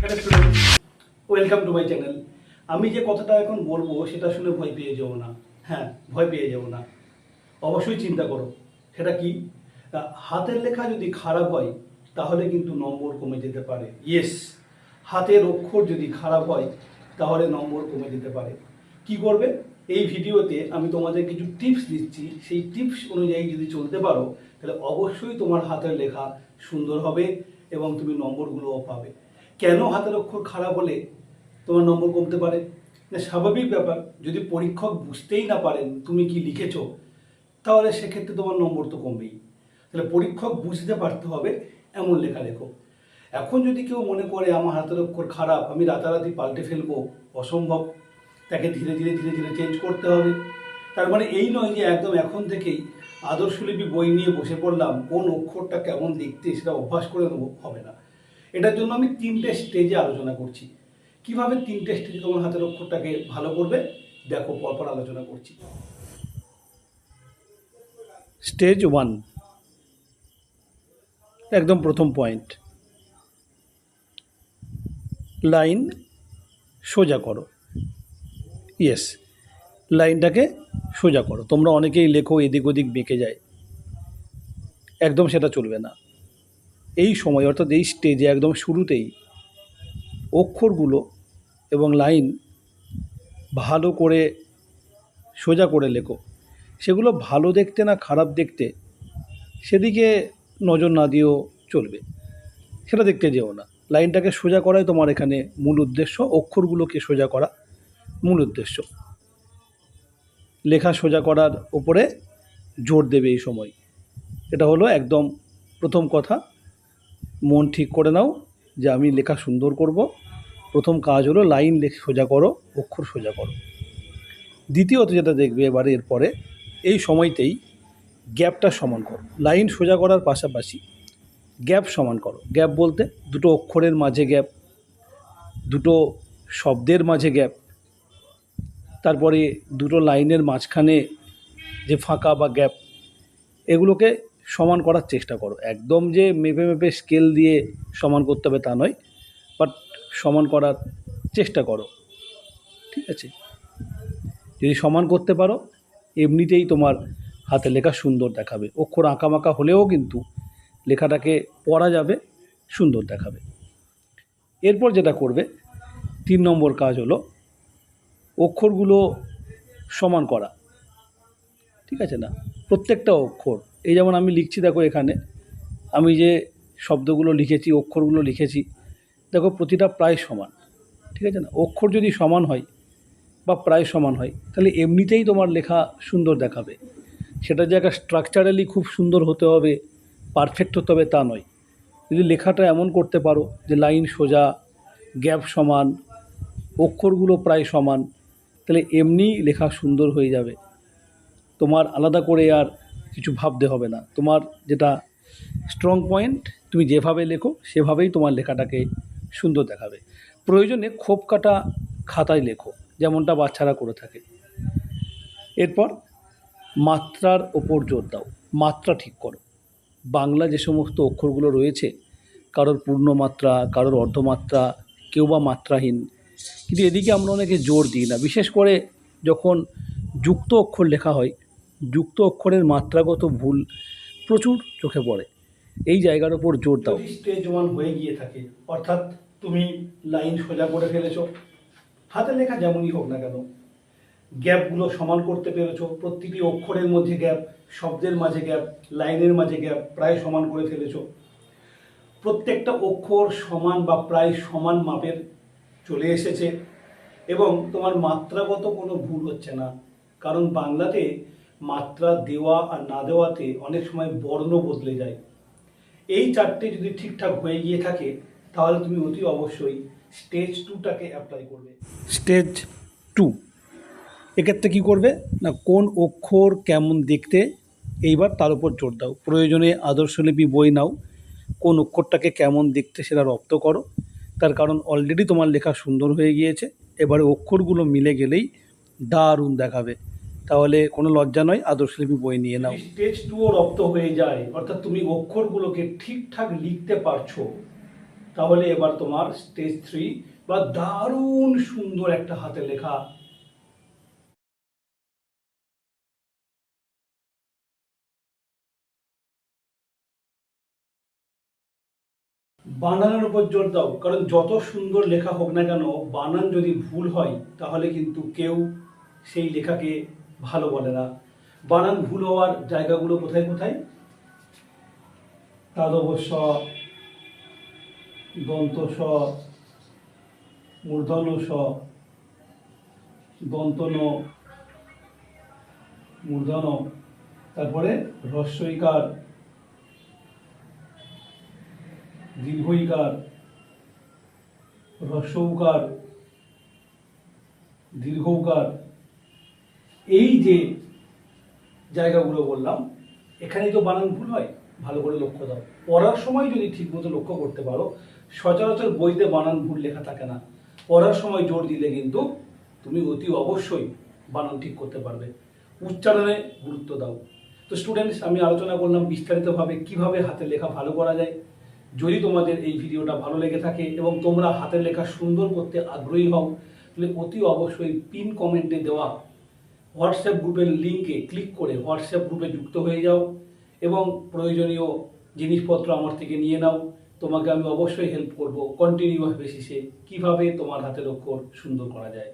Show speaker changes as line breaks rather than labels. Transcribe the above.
Hello students, welcome to my channel. আমি যে কথাটা এখন বলবো সেটা শুনে ভয় পেয়ে যাবো না। হ্যাঁ, ভয় পেয়ে যাবো না, অবশ্যই চিন্তা করো। সেটা কি? হাতের লেখা যদি খারাপ হয় তাহলে কিন্তু নম্বর কমে যেতে পারে। ইয়েস, হাতের অক্ষর যদি খারাপ হয় তাহলে নম্বর কমে যেতে পারে। কি করবে? এই ভিডিওতে আমি তোমাদের কিছু টিপস দিচ্ছি। সেই টিপস অনুযায়ী যদি চলতে পারো তাহলে অবশ্যই তোমার হাতের লেখা সুন্দর হবে এবং তুমি নম্বরগুলোও পাবে। কেন হাতের অক্ষর খারাপ হলে তোমার নম্বর কমতে পারে? না, স্বাভাবিক ব্যাপার। যদি পরীক্ষক বুঝতেই না পারেন তুমি কি লিখেছো তাহলে সেক্ষেত্রে তোমার নম্বর তো কমবেই। তাহলে পরীক্ষক বুঝতে পারতে হবে এমন লেখা লেখো। এখন যদি কেউ মনে করে আমার হাতের অক্ষর খারাপ, আমি রাতারাতি পাল্টে ফেলবো, অসম্ভব। তাকে ধীরে ধীরে ধীরে ধীরে চেঞ্জ করতে হবে। তার মানে এই নয় যে একদম এখন থেকেই আদর্শলিপি বই নিয়ে বসে পড়লাম, কোন অক্ষরটা কেমন দেখতে সেটা অভ্যাস করে নেবো, হবে না। এটার জন্য আমি 3টে স্টেজে আলোচনা করছি। কিভাবে 3টে স্টেজে তোমার হাতের অক্ষরটাকে ভালো করবে দেখো, পরপর আলোচনা করছি। স্টেজ 1, একদম প্রথম পয়েন্ট, লাইন সোজা করো। ইয়েস, লাইনটাকে সোজা করো। তোমরা অনেকেই লেখো এদিক ওদিক বেঁকে যায়, একদম সেটা চলবে না। এই সময় অর্থাৎ এই স্টেজে একদম শুরুতেই অক্ষরগুলো এবং লাইন ভালো করে সোজা করে লেখো। সেগুলো ভালো দেখতে না খারাপ দেখতে সেদিকে নজর না দিয়েও চলবে, সেটা দেখতে যেও না। লাইনটাকে সোজা করাই তোমার এখানে মূল উদ্দেশ্য, অক্ষরগুলোকে সোজা করা মূল উদ্দেশ্য। লেখা সোজা করার উপরে জোর দেবে এই সময়। এটা হলো একদম প্রথম কথা। মন ঠিক করে নাও যে আমি লেখা সুন্দর করব। প্রথম কাজ হলো লাইন সোজা করো, অক্ষর সোজা করো। দ্বিতীয়ত যেটা দেখবে এবারে এরপরে এই সময়তেই গ্যাপটা সমান করো। লাইন সোজা করার পাশাপাশি গ্যাপ সমান করো। গ্যাপ বলতে দুটো অক্ষরের মাঝে গ্যাপ, দুটো শব্দের মাঝে গ্যাপ, তারপরে দুটো লাইনের মাঝখানে যে ফাঁকা বা গ্যাপ, এগুলোকে সমান করার চেষ্টা করো। একদম যে মেপে মেপে স্কেল দিয়ে সমান করতে হবে তা নয়, বাট সমান করার চেষ্টা করো। ঠিক আছে? যদি সমান করতে পারো এমনিতেই তোমার হাতে লেখা সুন্দর দেখাবে। অক্ষর আঁকামাঁকা হলেও কিন্তু লেখাটাকে পড়া যাবে, সুন্দর দেখাবে। এরপর যেটা করবে 3 নম্বর কাজ হলো অক্ষরগুলো সমান করা। ঠিক আছে না? প্রত্যেকটা অক্ষর, এই যেমন আমি লিখছি, দেখো এখানে আমি যে শব্দগুলো লিখেছি, অক্ষরগুলো লিখেছি, দেখো প্রতিটা প্রায় সমান। ঠিক আছে না? অক্ষর যদি সমান হয় বা প্রায় সমান হয় তাহলে এমনিতেই তোমার লেখা সুন্দর দেখাবে। সেটা যে একটা স্ট্রাকচারালি খুব সুন্দর হতে হবে, পারফেক্ট হতে হবে তা নয়। যদি লেখাটা এমন করতে পারো যে লাইন সোজা, গ্যাপ সমান, অক্ষরগুলো প্রায় সমান, তাহলে এমনিই লেখা সুন্দর হয়ে যাবে। তোমার আলাদা করে আর কিছু ভাবতে হবে না। তোমার যেটা স্ট্রং পয়েন্ট, তুমি যেভাবে লেখো সেভাবেই তোমার লেখাটাকে সুন্দর দেখাবে। প্রয়োজনে খোপ কাটা খাতায় লেখো, যেমনটা বাচ্চারা করে থাকে। এরপর মাত্রার ওপর জোর দাও। মাত্রা ঠিক করো। বাংলা যে সমস্ত অক্ষরগুলো রয়েছে, কারোর পূর্ণমাত্রা, কারোর অর্ধমাত্রা, কেউ বা মাত্রাহীন, কিন্তু এদিকে আমরা অনেকে জোর দিই না। বিশেষ করে যখন যুক্ত অক্ষর লেখা হয়, যুক্ত অক্ষরের মাত্রাগত ভুল প্রচুর চোখে পড়ে। এই জায়গার ওপর জোর দাও। স্টেজ 1 হয়ে গিয়ে থাকে, অর্থাৎ তুমি লাইন সোজা করে ফেলেছো, হাতের লেখা যেমনই হোক না কেন, গ্যাপগুলো সমান করতে পেরেছো, প্রতিটি অক্ষরের মধ্যে গ্যাপ, শব্দের মাঝে গ্যাপ, লাইনের মাঝে গ্যাপ প্রায় সমান করে ফেলেছো, প্রত্যেকটা অক্ষর সমান বা প্রায় সমান মাপের চলে এসেছে, এবং তোমার মাত্রাগত কোনো ভুল হচ্ছে না। কারণ বাংলাতে মাত্রা দেওয়া আর না দেওয়াতে অনেক সময় বর্ণ বদলে যায়। এই 4টে যদি ঠিকঠাক হয়ে গিয়ে থাকে তাহলে তুমি অতি অবশ্যই স্টেজ 2টাকে অ্যাপ্লাই করবে। স্টেজ 2, এক্ষেত্রে কী করবে না, কোন অক্ষর কেমন দেখতে এইবার তার উপর জোর দাও। প্রয়োজনে আদর্শলিপি বই নাও, কোন অক্ষরটাকে কেমন দেখতে সেটা রপ্ত করো। তার কারণ অলরেডি তোমার লেখা সুন্দর হয়ে গিয়েছে, এবারে অক্ষরগুলো মিলে গেলেই দারুণ দেখাবে। তাহলে কোনো লজ্জা নয়, আদর্শলিপি বই নিয়ে নাও। স্টেজ 2ও রপ্ত হয়ে যায়, অর্থাৎ তুমি অক্ষরগুলোকে ঠিকঠাক লিখতে পারছো, তাহলে এবার তোমার স্টেজ 3 বা দারুণ সুন্দর একটা হাতের লেখা বানানের উপর জোর দাও, কারণ যত সুন্দর লেখা হোক না কেন বানান যদি ভুল হয় তাহলে কিন্তু কেউ সেই লেখাকে ভালো বলে না। বানান ভুল হওয়ার জায়গাগুলো কোথায় কোথায়? তালব্য স, দন্ত স, মূর্ধন্য স, দন্ত ন, মূর্ধন্য, তারপরে হ্রস্বইকার, দীর্ঘইকার, হ্রস্বউকার, দীর্ঘউকার। এই যে জায়গাগুলো বললাম, এখানেই তো বানান ভুল হয়। ভালো করে লক্ষ্য দাও, পড়ার সময় যদি ঠিকমতো লক্ষ্য করতে পারো, সচরাচর বইতে বানান ভুল লেখা থাকে না। পড়ার সময় জোর দিলে কিন্তু তুমি অতি অবশ্যই বানান ঠিক করতে পারবে। উচ্চারণে গুরুত্ব দাও। তো স্টুডেন্টস, আমি আলোচনা করলাম বিস্তারিতভাবে কিভাবে হাতের লেখা ভালো করা যায়। যদি তোমাদের এই ভিডিওটা ভালো লেগে থাকে এবং তোমরা হাতের লেখা সুন্দর করতে আগ্রহী হও, তাহলে অতি অবশ্যই পিন কমেন্টে দেওয়া হোয়াটসঅ্যাপ গ্রুপের লিঙ্কে ক্লিক করে হোয়াটসঅ্যাপ গ্রুপে যুক্ত হয়ে যাও এবং প্রয়োজনীয় জিনিসপত্র আমার থেকে নিয়ে নাও। তোমাকে আমি অবশ্যই হেল্প করব কন্টিনিউয়াস বেসিসে, কিভাবে তোমার হাতের অক্ষর সুন্দর করা যায়।